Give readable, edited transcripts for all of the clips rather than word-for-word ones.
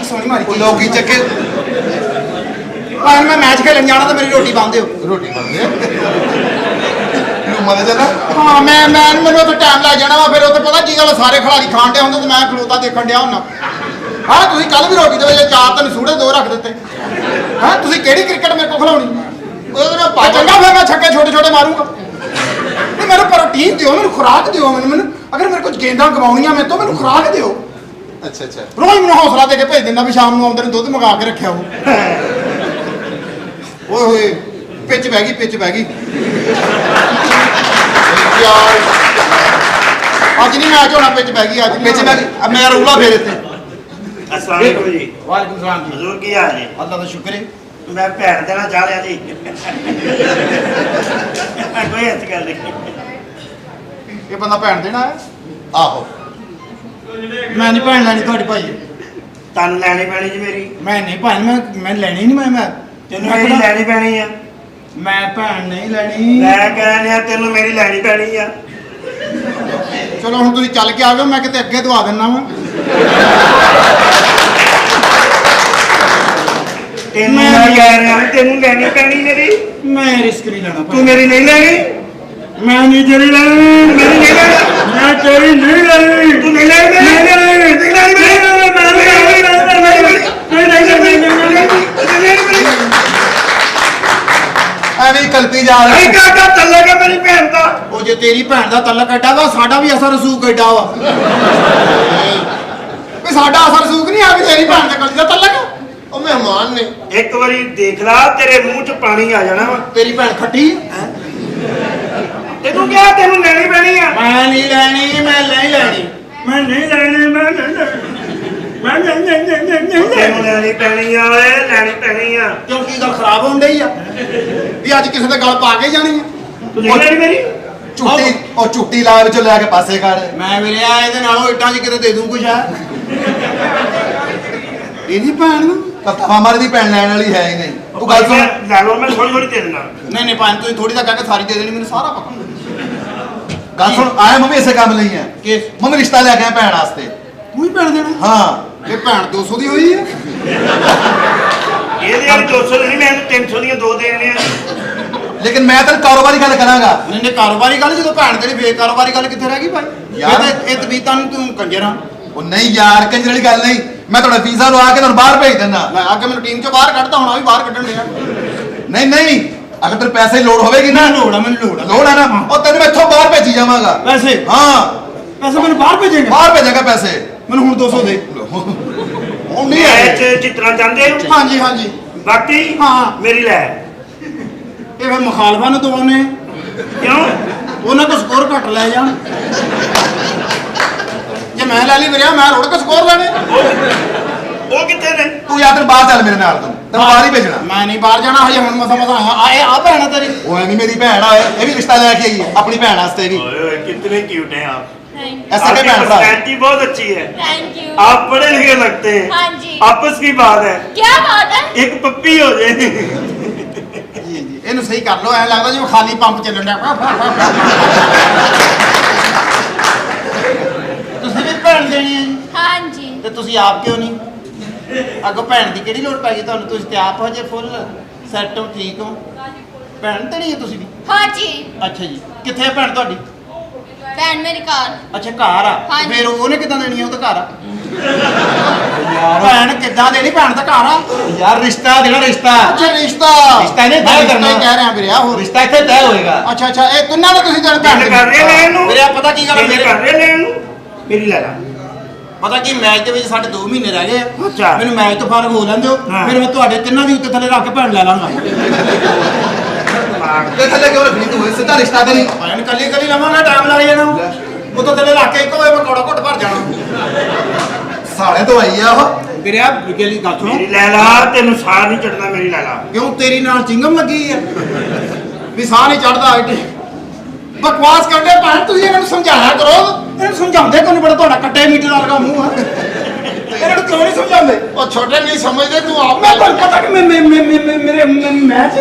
सोनी मारी लोग चक्के मैं मैच खेलन जाना तो मेरी रोटी बंद हो रोटी बंद चला हाँ मैं मैंने तो टाइम लग जाना वा फिर उत्थे पता की गल सारे खिलाड़ी खाण डे होंदे ते मैं खलोता देखण डया हुन्ना हाँ तुसीं कल भी रोटी दे ਵੇਲੇ 4 3 सूड़े 2 रख दिते हाँ तुसीं किहड़ी क्रिकेट मेरे को खिलाउणी चंगा फिर मैं छक्के छोटे छोटे मारूंगा मेरे प्रोटीन दिओ मैनूं खुराक दिओ मैनूं अगर मेरे को गेंदां गवाउणियां मेरे तो मैनूं खुराक दिओ अच्छा अच्छा रोज मैनूं हौसला दे के भेज दिंदा भी शाम नूं आउंदे ने दुੱਧ मंगा के रखिआ ओए होए पिच बह गई ਅੱਜ ਨਹੀਂ ਮੈਚ ਹੋਣਾ ਪਿੱਚ ਬਹਿ ਗਈ ਅੱਜ पिच में अब मैं रूला फेर इतने अस्सलाम वालेकुम जी ਵਾਲੇਕੁਮ ਸਲਾਮ ਜੀ हजूर की हाल है ਅੱਲਾ ਦਾ ਸ਼ੁਕਰ ਹੈ मैं भैन देना चाह रहा जी कोई ऐसी गल नहीं ਇਹ ਬੰਦਾ ਭੈਣ ਦੇਣਾ ਹੈ आहो ਮੈਂ ਨਹੀਂ ਭੈਣ ਲੈਣੀ ਤੁਹਾਡੀ ਭਾਈ तन लैनी पैनी जी मेरी ਮੈਂ ਨਹੀਂ ਭੈਣ ਮੈਂ ਲੈਣੀ ਨਹੀਂ ਮੈਂ तेन मेरी लैनी पैनी है ਮੈਂ ਭੈਣ ਨਹੀਂ ਲੈਣੀ मैं कहने तेन मेरी लैनी पैनी है ਚਲੋ ਹੁਣ ਤੁਸੀਂ ਚੱਲ ਕੇ ਆ ਜਾਓ ਮੈਂ ਕਿਤੇ ਅੱਗੇ ਦਵਾ ਦਿੰਨਾ ਵਾ तेन मैं कह रहा तेन लैनी पैनी मेरी ਮੈਂ ਰਿਸਕ ਨਹੀਂ ਲੈਣਾ तू मेरी नहीं लैनी ਮੈਂ ਨਹੀਂ ਤੇਰੀ ਲੈਣੀ मेरी नहीं लैनी ਮੈਂ ਤੇਰੀ ਨਹੀਂ ਲੈਣੀ तू नहीं लैनी ਐਵੇਂ ਕਲਪੀ ਜਾ ਰਿਹਾ मेरी भैन का ਉਹ ਜੇ ਤੇਰੀ ਭੈਣ ਦਾ ਤਲਕ ਐਡਾ ਵਾ ਸਾਡਾ ਵੀ ਅਸਰ ਰਸੂਖ ਐਡਾ ਵਾ ਵੀ ਸਾਡਾ ਅਸਰ ਰਸੂਖ ਨਹੀਂ ਆ ਵੀ ਤੇਰੀ ਭੈਣ ਦੇ ਕਲੀ ਦਾ ਤਲਕ ਉਹ ਮਹਿਮਾਨ ਨੇ एक बारी देख ला तेरे मुंह च पानी आ जाना वा ਤੇਰੀ ਭੈਣ ਖੱਟੀ तेनू क्या तेनू लैनी पैनी है ਮੈਂ ਨਹੀਂ ਲੈਣੀ ਮੈਂ ਨਹੀਂ ਲੈਣੀ मैं नहीं लैनी तेनू लैनी पैनी है लैनी पैनी है ਕਿਉਂਕਿ ਗੱਲ ਖਰਾਬ ਹੋਣ ਡਈ ਆ ਵੀ ਅੱਜ ਕਿਸੇ ਦੇ ਗਲ ਪਾ ਕੇ ਜਾਣੀ ਆ तू नहीं लैनी मेरी ਚੁੱਟੀ ਲਾ ਵਿੱਚੋਂ ਲੈ ਕੇ ਪਾਸੇ ਕਰ ਮੈਂ ਵੀਰਿਆ ਇਹਦੇ ਨਾਲੋਂ ਇੱਟਾਂ 'ਚ ਕਿਤੇ ਦੇ ਦੂੰ ਕੁਛ ਆ ਇਹਦੀ ਭੈਣ ਨੂੰ ਕਥਾ ਮਾਰੀ ਦੀ ਭੈਣ ਲੈਣ ਵਾਲੀ ਹੈ ਹੀ ਨਹੀਂ ਤੂੰ ਗੱਲ ਸੁਣ ਲੈ ਲਓ मैं थोड़ी थोड़ी दे देना ਨਹੀਂ ਭਾਂ ਤੁਸੀਂ ਥੋੜੀ ਦਾ ਕਹਿ ਕੇ ਸਾਰੀ ਦੇ ਦੇਣੀ ਮੈਨੂੰ ਸਾਰਾ ਪਤਾ ਗੱਲ ਸੁਣ ਆਇਆ ਮੰਮੀ ਇਸੇ ਕੰਮ ਲਈ ਹੈ ਕਿਸ ਮੰਮੀ ਰਿਸ਼ਤਾ ਲੈ ਕੇ ਆਏ ਭੈਣ ਵਾਸਤੇ ਤੂੰ ਹੀ ਭੈਣ ਦੇਣਾ ਹਾਂ ਇਹ ਭੈਣ 200 ਦੀ ਹੋਈ ਹੈ ਇਹਦੇ ਯਾਰ 200 ਨਹੀਂ ਮੈਂ 300 ਦੀਆਂ ਦੋ ਦੇਣੇ ਆ ਲੇਕਿਨ ਮੈਂ ਤੈਨੂੰ ਕਾਰੋਬਾਰੀ ਗੱਲ ਕਰਾਂਗਾ ਨਹੀਂ ਕਾਰੋਬਾਰੀ ਗੱਲ ਜਦੋਂ ਭੈਣ ਤੇਰੀ ਬੇਕਾਰੋਬਾਰੀ ਗੱਲ ਕਿੱਥੇ ਰਹਿ ਗਈ ਭਾਈ ਯਾਰ। ਇਹ ਤਬੀਤਾਂ ਨੂੰ ਤੂੰ ਕੰਜਰਾ ਉਹ ਨਹੀਂ ਯਾਰ ਕੰਜਰ ਵਾਲੀ ਗੱਲ ਨਹੀਂ ਮੈਂ ਤੁਹਾਡਾ ਵੀਜ਼ਾ ਲਵਾ ਕੇ ਤੁਹਾਨੂੰ ਬਾਹਰ ਭੇਜ ਦਿੰਦਾ ਮੈਂ ਅੱਗੇ ਮੈਨੂੰ ਟੀਮ ਚੋਂ ਬਾਹਰ ਕੱਢਦਾ ਹੁਣ ਆ ਵੀ ਬਾਹਰ ਕੱਢਣ ਲਿਆ ਨਹੀਂ ਅਗਰ ਤੇਰੇ ਪੈਸੇ ਦੀ ਲੋੜ ਹੋਵੇਗੀ ਨਾ ਮੈਨੂੰ ਲੋੜ ਆ ਲੋੜ ਹੈ ਨਾ ਉਹ ਤੈਨੂੰ ਮੈਂ ਇੱਥੋਂ ਬਾਹਰ ਭੇਜੀ ਜਾਵਾਂਗਾ ਪੈਸੇ ਹਾਂ ਮੈਨੂੰ ਬਾਹਰ ਭੇਜੇਗਾ ਬਾਹਰ ਭੇਜਾਂਗਾ ਪੈਸੇ ਮੈਨੂੰ ਹੁਣ 200 ਦੇ ਉਹ ਨਹੀਂ ਹੈ ਮੈਚ ਜਿੱਤਣਾ ਚਾਹੁੰਦੇ ਹੋ ਹਾਂਜੀ ਬਾਕੀ ਹਾਂ। ਮੇਰੀ ਲੈ ਇਹ ਫਿਰ ਮੁਖਾਲਫਾਂ ਨੂੰ ਦਵਾਉਨੇ ਕਿਉਂ ਉਹਨਾਂ ਕੋ ਸਕੋਰ ਘੱਟ ਲੈ ਜਾਣ ਜੇ ਮੈਂ ਲੈ ਲਈ ਵੀਰਿਆ ਮੈਂ ਰੋੜ ਕੇ ਸਕੋਰ ਲੈਣੇ ਉਹ ਕਿੱਥੇ ਨੇ ਤੂੰ ਯਾਰ ਤੈਨੂੰ ਬਾਹਰ ਚੱਲ ਮੇਰੇ ਨਾਲ ਤੈਨੂੰ ਬਾਹਰ ਹੀ ਭੇਜਣਾ ਮੈਂ ਨਹੀਂ ਬਾਹਰ ਜਾਣਾ ਹਜੇ ਹੁਣ ਮਸਾ ਆਏ ਆ ਭੈਣ ਤੇਰੀ ਉਹ ਐਵੇਂ ਮੇਰੀ ਭੈਣ ਆ ਇਹ ਵੀ ਰਿਸ਼ਤਾ ਲੈ ਕੇ ਆਈ ਹੈ ਆਪਣੀ ਭੈਣ ਵਾਸਤੇ ਵੀ ओए कितने क्यूट हैं आप ऐसे के आपकी भैन भरा पर्सनैलिटी बहुत अच्छी है थैंक यू आप पढ़े लिखे लगते हैं हाँ जी आपस की बात है क्या बात है एक पप्पी हो जाए ਜੀ ਇਹਨੂੰ ਸਹੀ ਕਰ ਲੋ ਐ ਲੱਗਦਾ ਜਿਵੇਂ ਖਾਲੀ ਪੰਪ ਚੱਲਣ ਡਿਆ ਤੁਸੀਂ ਵੀ ਭੈਣ ਦੇਣੀ ਹੈ ਜੀ हाँ जी ਤੇ ਤੁਸੀਂ ਆਪ ਕਿਉਂ ਨਹੀਂ ਅੱਗੋਂ ਭੈਣ ਦੀ ਕਿਹੜੀ ਲੋੜ ਪੈ ਗਈ ਤੁਹਾਨੂੰ ਤੁਸੀਂ ਤੇ ਆਪ ਹਜੇ ਫੁੱਲ ਸੈੱਟ ਹੋ ਠੀਕ ਹੋ ਭੈਣ ਤੇ ਨਹੀਂ ਹੈ ਤੁਸੀਂ ਵੀ हाँ जी ਅੱਛਾ ਜੀ ਕਿੱਥੇ ਹੈ ਭੈਣ ਤੁਹਾਡੀ भैन मेरी कार ਅੱਛਾ ਘਰ ਆ ਹਾਂਜੀ। ਫਿਰ ਉਹਨੇ ਕਿੱਦਾਂ ਦੇਣੀ ਆ ਉਹ ਤਾਂ ਘਰ ਆ ਭੈਣ ਕਿੱਦਾਂ ਦੇਣੀ ਭੈਣ ਤਾਂ ਘਰ ਆ ਯਾਰ ਰਿਸ਼ਤਾ ਦੇਣਾ ਰਿਸ਼ਤਾ ਅੱਛਾ ਰਿਸ਼ਤਾ ਰਿਸ਼ਤਾ ਇਹਨੇ ਤੈਅ ਮੈਂ ਰਿਸ਼ਤਾ ਕਰਨਾ। ਹੀ ਕਹਿ ਰਿਹਾ ਵੀਰਿਆ ਹੋਰ ਰਿਸ਼ਤਾ ਇੱਥੇ ਤੈਅ ਹੋਏਗਾ ਅੱਛਾ ਇਹ ਤਿੰਨਾਂ ਨੇ ਤੁਸੀਂ ਜਣ दिल कर रहे हैं इन्हू ਵੀਰਿਆ ਪਤਾ ਕੀ ਗੱਲ दिल ਮੇਰੇ कर रहे हैं इन्हू मेरी ले ला ਪਤਾ ਕੀ ਮੈਚ ਦੇ ਵਿੱਚ ਸਾਡੇ 2 ਮਹੀਨੇ ਰਹਿ ਗਏ ਆ ਅੱਛਾ। ਮੈਨੂੰ ਮੈਚ ਤੋਂ ਫਰਕ ਹੋ ਲੈਂਦੇ ਹੋ ਹਾਂ। ਫਿਰ ਮੈਂ ਤੁਹਾਡੇ ਤਿੰਨਾਂ ਦੀ ਉੱਤੇ ਥੱਲੇ ਰੱਖ ਕੇ ਭੈਣ ਲੈ ਲਾਂਗਾ ਤੇ ਥੱਲੇ ਕਿਉਂ ਰੱਖਣੀ ਤੂੰ ਸਿੱਧਾ ਰਿਸ਼ਤਾ ਕਰੀ ਭੈਣ ਕੱਲੀ ਲਵਾਂਗਾ ਟਾਈਮ ਲੱਗ ਜਾਣਾ ਉੱਤੋਂ ਥੱਲੇ ਰੱਖ ਕੇ ਇੱਕੋ ਵੇ ਮੈਂ ਕੋੜਾ ਘੁੱਟ ਭਰ ਜਾਣਾ ਸਾਲੇ ਤੋਂ ਆਈ ਆ ਉਹ ਵੀਰਿਆ ਗੱਲ ਸੁਣੋ मेरी ले ला तेन साह नहीं चढ़ना मेरी ले ला ਕਿਉਂ ਤੇਰੀ ਨਾਲ ਚਿੰਗਮ ਲੱਗੀ ਆ ਵੀ ਸਾਹ ਨਹੀਂ ਚੜਦਾ ਇੱਥੇ ਬਕਵਾਸ ਕਰਦੇ ਭੈਣ ਤੁਸੀਂ ਇਹਨਾਂ ਨੂੰ ਸਮਝਾਇਆ ਕਰੋ ਇਹਨੂੰ ਸਮਝਾਉਂਦੇ ਕੋਈ ਨਹੀਂ ਬੜਾ ਤੁਹਾਡਾ ਕੱਟੇ ਮੀਟਰ ਵਰਗਾ ਮੂੰਹ ਆ ਇਹਨਾਂ ਨੂੰ ਕਿਉਂ ਨਹੀਂ ਸਮਝਾਉਂਦੇ ਉਹ ਛੋਟੇ ਨਹੀਂ ਸਮਝਦੇ ਤੂੰ ਆਪ ਮੈਂ ਤੁਹਾਨੂੰ ਪਤਾ ਕਿ ਮੇਰੇ ਮੈਚ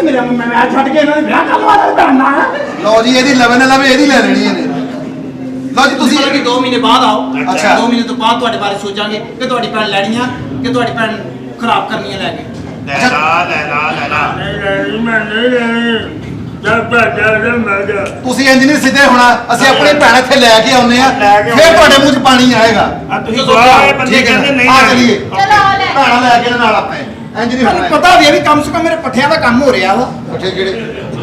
ਛੱਡ ਕੇ ਇਹਨਾਂ ਨੇ ਵਿਆਹ ਕਰ ਲਵਾ ਦੇਣਾ ਲਓ ਜੀ ਇਹਦੀ ਲਵੇ ਨਾ ਲਵੇ ਇਹਦੀ ਲੈ ਲੈਣੀ ਇਹਨੇ ਲਓ ਜੀ ਤੁਸੀਂ ਕਿ 2 ਮਹੀਨੇ ਬਾਅਦ ਆਓ। ਅੱਛਾ। 2 ਮਹੀਨੇ ਤੋਂ ਬਾਅਦ ਤੁਹਾਡੇ ਬਾਰੇ ਸੋਚਾਂਗੇ ਕਿ ਤੁਹਾਡੀ ਭੈਣ ਲੈਣੀਆਂ ਕਿ ਤੁਹਾਡੀ ਭੈਣ ਖਰਾਬ ਕਰਨੀਆਂ ਲੈ ਕੇ। ਲੈ ਲਾ ਨਹੀਂ ਲੈਣੀ ਮੈਂ ਨਹੀਂ ਲੈਣੀ ਜਦ ਮੈਂ ਤੁਸੀਂ ਇੰਜ ਨਹੀਂ ਸਿੱਧੇ ਹੋਣਾ, ਅਸੀਂ ਆਪਣੀ ਭੈਣ ਇੱਥੇ ਲੈ ਕੇ ਆਉਨੇ ਆ, ਲੈ ਕੇ ਫਿਰ ਆਉਂਦੇ ਤੁਹਾਡੇ ਮੂੰਹ 'ਚ ਪਾਣੀ ਆਏਗਾ। ਆ ਤੁਸੀਂ ਗਵਾਹ ਬੰਦੇ ਠੀਕ ਹੈ ਕਹਿੰਦੇ ਨਹੀਂ ਆ ਲੈਣੀ। ਚਲੀਏ ਚਲੋ ਆ ਲੈ ਭੈਣਾਂ ਲੈ ਕੇ ਨਾਲ ਆਪਣੇ ਇੰਜ ਨਹੀਂ ਤੁਹਾਨੂੰ ਹੋਣਾ। ਪਤਾ ਵੀ ਹੈ ਵੀ ਕਮ ਸੇ ਕਮ ਮੇਰੇ ਪੱਠਿਆਂ ਦਾ ਕੰਮ ਹੋ ਰਿਹਾ ਵਾ। ਅੱਛੇ ਕਿਹੜੇ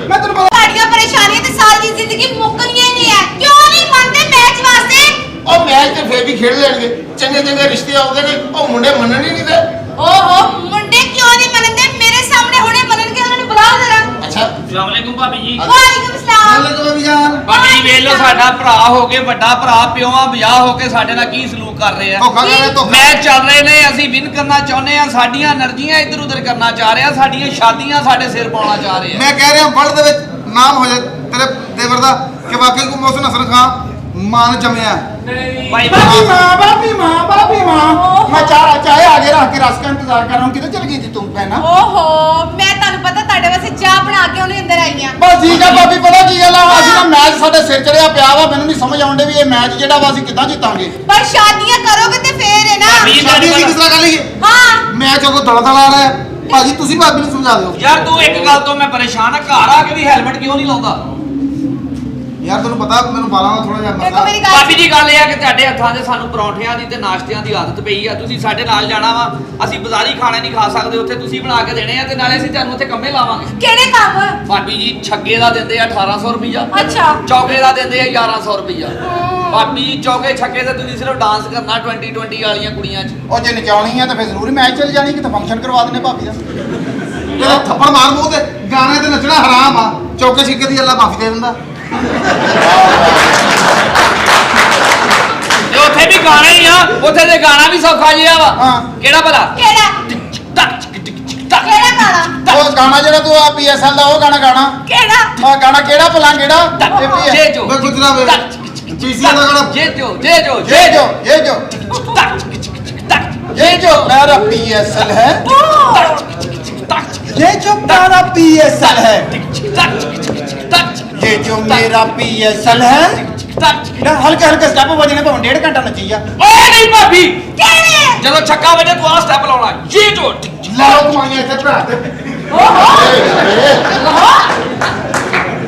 ਮੈਂ ਤੈਨੂੰ ਪਤਾ ਤੁਹਾਡੀਆਂ ਪਰੇਸ਼ਾਨੀਆਂ ਤੇ ਸਾਰੀ ਜ਼ਿੰਦਗੀ ਮੁੱਕਣੀਆਂ ਹੀ ਨਹੀਂ ਹੈ। ਕਿਉਂ ਨਹੀਂ ਮੰਨਦੇ ਮੈਚ ਵਾਸਤੇ? ਉਹ ਮੈਚ ਤੇ ਫੇਰ ਵੀ ਖੇਡ ਲੈਣਗੇ, ਚੰਗੇ ਚੰਗੇ ਰਿਸ਼ਤੇ ਆਉਂਦੇ ਨੇ, ਉਹ ਮੁੰਡੇ ਮੰਨਣ ਹੀ ਨਹੀਂ ਦੇ। ਓਹੋ ਮੁੰਡੇ ਕਿਉਂ ਨਹੀਂ ਮੰਨਦੇ? ਮੇਰੇ ਸਾਹਮਣੇ ਹੁਣੇ ਮੰਨਣਗੇ, ਉਹਨਾਂ ਨੂੰ ਬੁਲਾਓ ਜ਼ਰਾ। ਅੱਛਾ ਅਸਲਾਮੁਅਲੈਕੁਮ ਭਾਬੀ ਜੀ। ਵਾਲੇਕੁਮ ਸਲਾਮ। ਲੱਗੋ ਵੀ ਜਾਨ ਭਾਬੀ ਜੀ ਵੇਖ ਲਓ ਸਾਡਾ ਭਰਾ ਹੋ ਕੇ ਵੱਡਾ ਭਰਾ ਪਿਓਾਂ ਵਿਆਹ ਹੋ ਕੇ ਸਾਡੇ ਨਾਲ ਕੀ ਸਲੂਕ ਕਰ ਰਹੇ ਆ। ਧੋਖਾ ਕਰ ਰਿਹਾ ਧੋਖਾ। ਮੈਚ ਚੱਲ ਰਹੇ ਨੇ, ਅਸੀਂ ਵਿਨ ਕਰਨਾ ਚਾਹੁੰਦੇ ਆ, ਸਾਡੀਆਂ એનર્ਜੀਆਂ ਇੱਧਰ ਉੱਧਰ ਕਰਨਾ ਚਾਹ ਰਹੇ ਆ, ਸਾਡੀਆਂ ਸ਼ਾਦੀਆਂ ਸਾਡੇ ਸਿਰ ਪਾਉਣਾ ਚਾਹ ਰਹੇ ਆ। ਮੈਂ ਕਹਿ ਰਿਹਾ ਵਰਲਡ ਦੇ ਵਿੱਚ ਨਾਮ ਹੋ ਜਾਏ ਤੇਰੇ ਦੇਵਰ ਦਾ ਕਿ ਵਾਕਈ ਕੋ ਮੋਹਸਿਨ ਹਸਨ ਖਾਨ ਮਾਨ ਜੰਮਿਆ। ਭਾਈ ਬਾਬੀ ਮਾਂ ਮੈਂ ਚਾਹੇ ਆਗੇ ਰੱਖ ਕੇ ਰਸ ਦਾ ਇੰਤਜ਼ਾਰ ਕਰ ਰਹਾ ਹੂੰ। ਕਿਤੇ ਚਲ ਗਈ ਸੀ ਤੂੰ ਭੈਣਾ? ਓਹੋ ਮੈਂ ਤੁਹਾਨੂੰ ਪਤਾ ਤੁਹਾਡੇ ਵਾਸਤੇ ਚਾਹ ਬਣਾ ਕੇ ਉਹਨੇ ਅੰਦਰ ਆਈਆਂ। ਬਸ ਠੀਕ ਆ ਭਾਬੀ, ਪਤਾ ਕੀ ਗੱਲ ਆ, ਅਸੀਂ ਤਾਂ ਮੈਚ ਸਾਡੇ ਸਿਰ ਚੜਿਆ ਪਿਆ ਵਾ, ਮੈਨੂੰ ਨਹੀਂ ਸਮਝ ਆਉਂਦੇ ਵੀ ਇਹ ਮੈਚ ਜਿਹੜਾ ਵਾ ਅਸੀਂ ਕਿੱਦਾਂ ਜਿੱਤਾਂਗੇ। ਪਰ ਸ਼ਾਦੀਆਂ ਕਰੋਗੇ ਤੇ ਫੇਰ ਹੈ ਨਾ। ਭਾਬੀ ਸ਼ਾਦੀ ਅਸੀਂ ਕਿਸ ਤਰ੍ਹਾਂ ਕਰ ਲਈਏ? ਹਾਂ ਮੈਚ ਉਹ ਦਲਾ ਦਲਾ ਆ ਰਿਹਾ ਹੈ। ਭਾਜੀ ਤੁਸੀਂ ਭਾਬੀ ਨੂੰ ਸਮਝਾ ਦਿਓ। ਯਾਰ ਤੂੰ ਇੱਕ ਗੱਲ ਤੋਂ ਮੈਂ ਪਰੇਸ਼ਾਨ ਆ, ਘਰ ਆ ਕੇ ਵੀ ਹੈਲਮਟ ਕਿਉਂ ਨਹੀਂ ਲਾਉਂਦਾ? ਯਾਰ ਤੁਹਾਨੂੰ ਪਤਾ ਮੈਨੂੰ ਬਾਲਾਂ ਦਾ ਥੋੜਾ ਜਿਹਾ ਦੇਖੋ ਮਸਲਾ। ਮੇਰੀ ਗੱਲ ਭਾਬੀ ਜੀ ਗੱਲ ਇਹ ਆ ਕਿ ਤੁਹਾਡੇ ਹੱਥਾਂ 'ਚ ਸਾਨੂੰ ਪਰੌਂਠਿਆਂ ਦੀ ਤੇ ਨਾਸ਼ਤਿਆਂ ਦੀ ਆਦਤ ਪਈ ਆ। ਤੁਸੀਂ ਸਾਡੇ ਨਾਲ ਜਾਣਾ ਵਾ, ਅਸੀਂ ਬਾਜ਼ਾਰੀ ਖਾਣਾ ਨਹੀਂ ਖਾ ਸਕਦੇ, ਉੱਥੇ ਤੁਸੀਂ ਬਣਾ ਕੇ ਦੇਣੇ ਆ ਤੇ ਨਾਲੇ ਅਸੀਂ ਤੁਹਾਨੂੰ ਉੱਥੇ ਕੰਮੇ ਲਾਵਾਂਗੇ। ਕਿਹੜੇ ਕੰਮ? ਭਾਬੀ ਜੀ ਛੱਗੇ ਦਾ ਦਿੰਦੇ ਆ 1800 ਰੁਪਈਆ, ਅੱਛਾ ਚੌਕੇ ਦਾ ਦਿੰਦੇ ਆ 1100 ਰੁਪਈਆ। ਭਾਬੀ ਜੀ ਚੌਕੇ ਛੱਗੇ ਤੇ ਤੁਸੀਂ ਸਿਰਫ ਡਾਂਸ ਕਰਨਾ 2020 ਵਾਲੀਆਂ ਕੁੜੀਆਂ 'ਚ। ਉਹ ਜੇ ਨਚਾਉਣੀ ਆ ਤਾਂ ਫਿਰ ਜ਼ਰੂਰੀ ਮੈਚ ਚੱਲ ਜਾਣੀ, ਕਿਤੇ ਫੰਕਸ਼ਨ ਕਰਵਾ ਦਿੰਦੇ ਭਾਬੀ ਦਾ। ਜਿਹੜਾ ਥੱਪੜ ਮਾਰ ਮੂੰਹ ਤੇ ਗਾਣੇ ਤੇ ਨੱਚਣਾ ਹਰਾਮ ਆ। ਚੌਕੇ ਛਿੱਕੇ ਦੀ ਅੱਲਾ ਮਾਫੀ ਦੇ ਦਿੰਦਾ। ਤੇ ਉੱਥੇ ਵੀ ਗਾਣਾ ਹੀ ਆ, ਉੱਥੇ ਤੇ ਗਾਣਾ ਵੀ ਸੌਖਾ ਜਿਹਾ ਵਾ। ਹਾਂ। ਕਿਹੜਾ ਭਲਾ? ਕਿਹੜਾ ਕਿਹੜਾ ਗਾਣਾ? ਉਹ ਗਾਣਾ ਜਿਹੜਾ ਤੂੰ ਆ PSL ਦਾ ਉਹ ਗਾਣਾ ਗਾਣਾ, ਕਿਹੜਾ? ਆ ਗਾਣਾ ਕਿਹੜਾ ਭਲਾ ਕਿਹੜਾ? ਇਹ ਵੀ ਜੇ ਹੈ। ਜੋ ਵੇ ਗੁਜਰਾ ਵੇ ਪੀਸੀਆ ਦਾ ਗਾਣਾ ਜੇ ਜੋ ਜੇ ਜੋ ये जो ये जो मेरा PSL है, ये जो मेरा PSL है, ये जो मेरा PSL है। हल्के हल्के स्टेप बजने पर 1.5 घंटा नची जा। ਓਏ ਨਹੀਂ ਭਾਬੀ, ਕਿਹੜੇ? ਜਦੋਂ ਛੱਕਾ ਵੱਜੇ ਤੂੰ ਆਹ ਸਟੈਪ ਲਾਉਣਾ, ਜੇ ਜੋ लाओ तुम्हारी ऐसे भरा दे।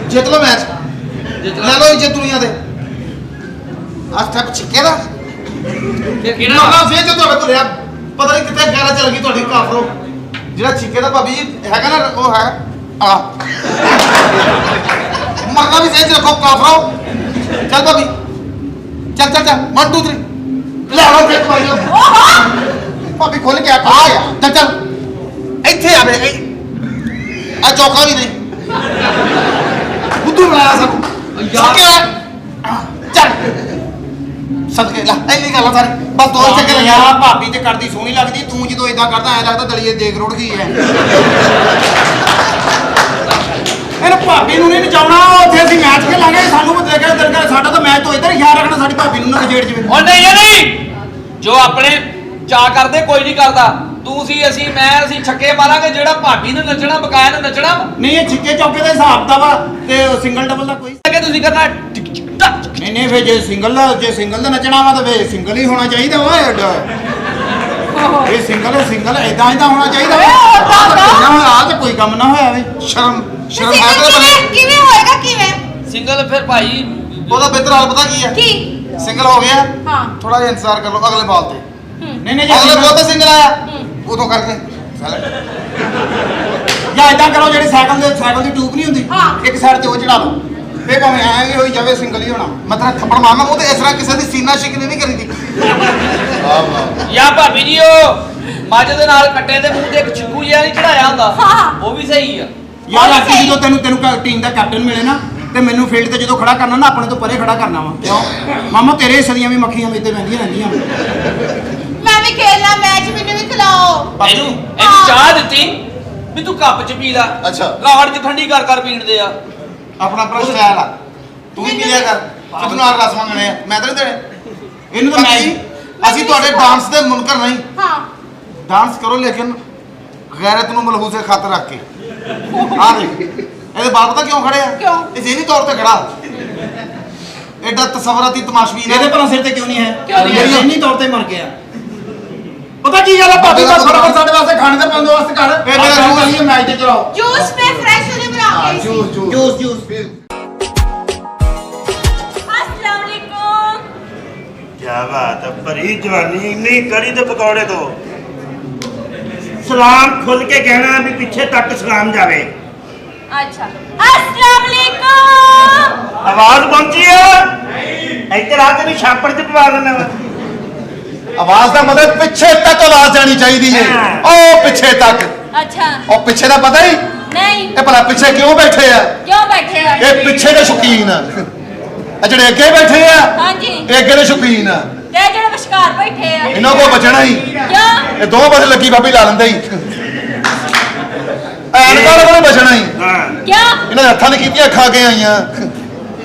ਜਿੱਤ ਲਓ ਮੈਚ, ਲੈ ਲਓ ਇੱਜ਼ਤ ਦੁਨੀਆ ਦੇ। ਆ ਸਟੈਪ ਛਿੱਕੇ ਦਾ ਫਿਰ ਕਿਹੜਾ ਨਾ ਫੇਰ ਜੋ ਤੁਹਾਡੇ ਭੁੱਲਿਆ ਪਤਾ ਨਹੀਂ ਕਿੱਥੇ ਗਾਲਾ ਚੱਲ ਗਈ ਤੁਹਾਡੀ ਕਾਫਰੋ। ਜਿਹੜਾ ਛਿੱਕੇ ਦਾ ਭਾਬੀ ਜੀ ਹੈਗਾ ਨਾ ਉਹ ਹੈ ਆ ਮਰਨਾ ਵੀ ਸਹੀ ਰੱਖੋ ਕਾਫਰੋ। ਚੱਲ ਭਾਬੀ ਚੱਲ ਚੱਲ ਚੱਲ 1 2 3 ਲੈ ਲਓ ਫੇਰ ਭਾਈ भाभी खुल गया ਆ खुल गया। ਚੱਲ ਚੱਲ ਇੱਥੇ ਆ ਬੇ ਆ ਚੌਕਾ ਵੀ ਨਹੀਂ ਬੁੱਧੂ ਬਣਾਇਆ ਸਭ ਯਾਰ। ਚੱਲ ਸਦਕੇ ਲਾ ਇੰਨੀ ਗੱਲ ਆ ਸਾਰੀ ਬਸ ਦੋ ਚੱਕੇ ਯਾਰ ਲਗਾ ਭਾਬੀ ਤੇ ਕਰਦੀ ਸੋਹਣੀ ਲੱਗਦੀ, ਤੂੰ ਜਦੋਂ ਇਦਾਂ ਕਰਦਾ ਐ ਲੱਗਦਾ ਦਲੀਏ ਦੇਖ ਰੁੜ ਗਈ ਐ। ਇਹਨੂੰ ਭਾਬੀ ਨੂੰ ਨਹੀਂ ਨਚਾਉਣਾ, ਉੱਥੇ ਅਸੀਂ ਮੈਚ ਖੇਲਾਂਗੇ, ਸਾਨੂੰ ਦੇਖਿਆ ਦਰਕਾਰ ਸਾਡਾ ਤਾਂ ਮੈਚ ਤੋਂ ਇੱਧਰ ਹੀ ਖਿਆਲ ਰੱਖਣਾ, ਸਾਡੀ ਭਾਬੀ ਨੂੰ ਨਾ ਖਜੇੜ ਜਵੇ। ਉਹ ਨਹੀਂ ਇਹ ਨਹੀਂ, ਜੋ ਆਪਣੇ ਚਾਹ ਕਰਦੇ ਕੋਈ ਨਹੀਂ ਕਰਦਾ। ਤੂੰ ਸੀ ਅਸੀਂ ਮੈਂ ਅਸੀਂ ਛੱਕੇ ਮਾਰਾਂਗੇ, ਜਿਹੜਾ ਭਾਬੀ ਨੂੰ ਨੱਚਣਾ ਬਕਾਇਆ ਨੂੰ ਨੱਚਣਾ ਵਾ। ਨਹੀਂ ਇਹ ਛਿੱਕੇ ਚੌਕੇ ਦਾ ਹਿਸਾਬ ਦਾ ਵਾ ਤੇ ਸਿੰਗਲ ਡਬਲ ਦਾ ਕੋਈ ਕਿ ਤੁਸੀਂ ਕਰਨਾ ਨਹੀਂ ਫੇ ਜੇ ਸਿੰਗਲ ਦਾ ਨੱਚਣਾ ਵਾ ਤਾਂ ਫੇ ਸਿੰਗਲ ਹੀ ਹੋਣਾ ਚਾਹੀਦਾ ਵਾ। ਇਹ ਸਿੰਗਲ ਇਦਾਂ ਹੋਣਾ ਚਾਹੀਦਾ ਵਾ। ਆ ਤਾਂ ਕੋਈ ਕੰਮ ਨਾ ਹੋਇਆ ਵੇ। ਸ਼ਰਮ ਸ਼ਰਮ ਹੈ ਕਿਵੇਂ ਤੇ ਬੰਦੇ ਕਿਵੇਂ ਹੋਏਗਾ ਕਿਵੇਂ? ਸਿੰਗਲ ਫਿਰ ਭਾਈ ਉਹਦਾ ਬਿਹਤਰ ਹਾਲ ਪਤਾ ਕੀ ਹੈ? ਕੀ? ਸਿੰਗਲ ਹੋ ਗਿਆ ਹਾਂ ਥੋੜਾ ਜਿਹਾ ਇੰਤਜ਼ਾਰ ਕਰ ਲਓ ਅਗਲੇ ਬਾਲ ਤੇ। ਨਹੀਂ ਅਗਲੇ ਬਾਲ ਤੇ ਸਿੰਗਲ ਆਇਆ ਹੂੰ। ਉਦੋਂ ਕਰਕੇ ਜਾਂ ਇਦਾਂ ਕਰੋ, ਜਿਹੜੀ ਸਾਈਕਲ ਦੀ ਟੂਬ ਨਹੀਂ ਹੁੰਦੀ, ਹਾਂ। ਇੱਕ ਸਾਈਡ ਤੇ ਉਹ ਚੜਾ ਲਓ, ਫੇ ਭਾਵੇਂ ਐਂ ਵੀ ਹੋਈ ਜਾਵੇ ਸਿੰਗਲ ਹੀ ਹੋਣਾ। ਮੈਂ ਤੇਰਾ ਥੱਪੜ ਮਾਰਨਾ ਮੂੰਹ ਤੇ, ਇਸ ਤਰ੍ਹਾਂ ਕਿਸੇ ਦੀ ਸੀਨਾ ਸ਼ਿਕਨੀ ਨਹੀਂ ਕਰੀਦੀ। ਯਾ ਭਾਬੀ ਜੀ ਉਹ ਮੱਝ ਦੇ ਨਾਲ ਕੱਟੇ ਦੇ ਮੂੰਹ ਤੇ ਇੱਕ ਚਿੱਕੂ ਜਿਹਾ ਨਹੀਂ ਚੜਾਇਆ ਹੁੰਦਾ, ਹਾਂ। ਉਹ ਵੀ ਸਹੀ ਆ। ਯਾਰ ਉਹ ਅੱਜ ਸਹੀ। ਜਦੋਂ ਤੈਨੂੰ ਟੀਮ ਦਾ ਕੈਪਟਨ ਮਿਲੇ ਨਾ ਤੇ ਮੈਨੂੰ ਫੀਲਡ ਤੇ ਜਦੋਂ ਖੜਾ ਕਰਨਾ ਨਾ, ਆਪਣੇ ਤੋਂ ਪਰੇ ਖੜਾ ਕਰਨਾ ਵਾ। ਕਿਉਂ ਮਾਮਾ ਤੇਰੇ ਹਿੱਸੇ ਦੀਆਂ ਵੀ ਮੱਖੀਆਂ ਮੇਤੇ ਪੈਂਦੀਆਂ ਰਹਿੰਦੀਆਂ। ਮੈਂ ਵੀ ਖੇਲਣਾ ਮੈਚ, ਮੈਨੂੰ ਵੀ ਖਿਲਾਓ। ਇਹਨੂੰ ਚਾਹ ਦਿੱਤੀ ਵੀ ਤੂੰ ਕੱਪ ਚ ਪੀ ਲੈ। ਅੱਛਾ। ਰਾਵੜ ਚ ਠੰਡੀ ਕਰ ਕਰ ਪੀਣ ਦੇ ਆ। ਆਪਣਾ ਆਪਣਾ ਸਟਾਈਲ ਆ, ਤੂੰ ਵੀ ਪੀ ਲਿਆ ਕਰ। ਤੂੰ ਨਾਲ ਰਸ ਮੰਗਣੇ ਆ, ਮੈਂ ਤਾਂ ਨਹੀਂ ਦੇਣੇ। ਇਹਨੂੰ ਤਾਂ ਮੈਂ ਅਸੀਂ ਤੁਹਾਡੇ ਡਾਂਸ ਦੇ ਮੁਨਕਰ ਨਹੀਂ। ਹਾਂ डांस करो लेकिन गैरत ਨੂੰ ਮਲਹੂਸੇ ਖਾਤਰ ਰੱਖ ਕੇ। ਆ ਦੇਖ ਇਹਦੇ ਬਾਪ ਪਤਾ ਕਿਉਂ ਖੜੇ ਆ? ਕਿਉਂ? ਇਹ ਜ਼ਹਿਨੀ ਤੌਰ ਤੇ ਖੜਾ। ਐਡਾ ਤਸਵਰਾਤੀ ਤਮਾਸ਼ਬੀਨ ਇਹਦੇ ਹੈ। ਭਲਾ ਸਿਰ ਤੇ ਕਿਉਂ ਨਹੀਂ ਹੈ ਕਿਉਂ ਨਹੀਂ ਹੈ? ਮੇਰੀ ਇੰਨੀ ਤੌਰ ਤੇ ਮਰ ਗਿਆ ਪਤਾ ਕੀ ਗੱਲ ਆ ਭਾਬੀ ਦਾ ਫਟਾਫਟ ਸਾਡੇ ਵਾਸਤੇ ਖਾਣੇ ਦਾ ਬੰਦੋਬਸਤ ਕਰ ਇਹ ਮੇਰਾ ਜੂਸ ਆਈਏ ਮੈਚ ਤੇ ਚਲਾਓ ਜੂਸ ਮੈਂ ਫਰੈਸ਼ ਉਹਨੇ ਬਣਾ ਕੇ ਸੀ ਜੂਸ अस्सलाम वालेकुम क्या बात है भरी जवानी इन्नी कड़ी ते पकौड़े तो सलाम खुल के कहना भी पीछे तक सलाम जावे अच्छा अस्सलाम वालेकुम आवाज पहुंची है इधर आके भी छापड़ च पवा देना वा ਆਵਾਜ਼ ਦਾ ਮਤਲਬ ਪਿੱਛੇ ਤੱਕ ਆਵਾਜ਼ ਜਾਣੀ ਚਾਹੀਦੀ ਹੈ ਉਹ ਪਿੱਛੇ ਤੱਕ अच्छा ਉਹ ਪਿੱਛੇ ਦਾ ਪਤਾ ਹੀ नहीं ਇਹ ਭਲਾ ਪਿੱਛੇ ਕਿਉਂ ਬੈਠੇ ਆ क्यों बैठे हो ਇਹ ਪਿੱਛੇ ਦੇ ਸ਼ੌਕੀਨ ਆ ਇਹ ਜਿਹੜੇ ਅੱਗੇ ਬੈਠੇ ਆ हाँ जी ਇਹ ਅੱਗੇ ਦੇ ਸ਼ੌਕੀਨ ਆ ते जेड़े विचकार बैठे हैं ਇਹਨਾਂ ਕੋ ਬਚਣਾ ਹੀ क्यों ਇਹ ਦੋ ਬਸ ਲੱਗੀ ਬਾਬੀ ਲਾ ਲੈਂਦਾ ਹੀ ਐਨਕਾਂ ਕੋਲ ਬਚਣਾ ਹੀ हाँ क्या ਇਹਨਾਂ ਦੇ ਹੱਥਾਂ ਨੇ ਕੀਤੀਆਂ ਖਾ ਕੇ ਆਈਆਂ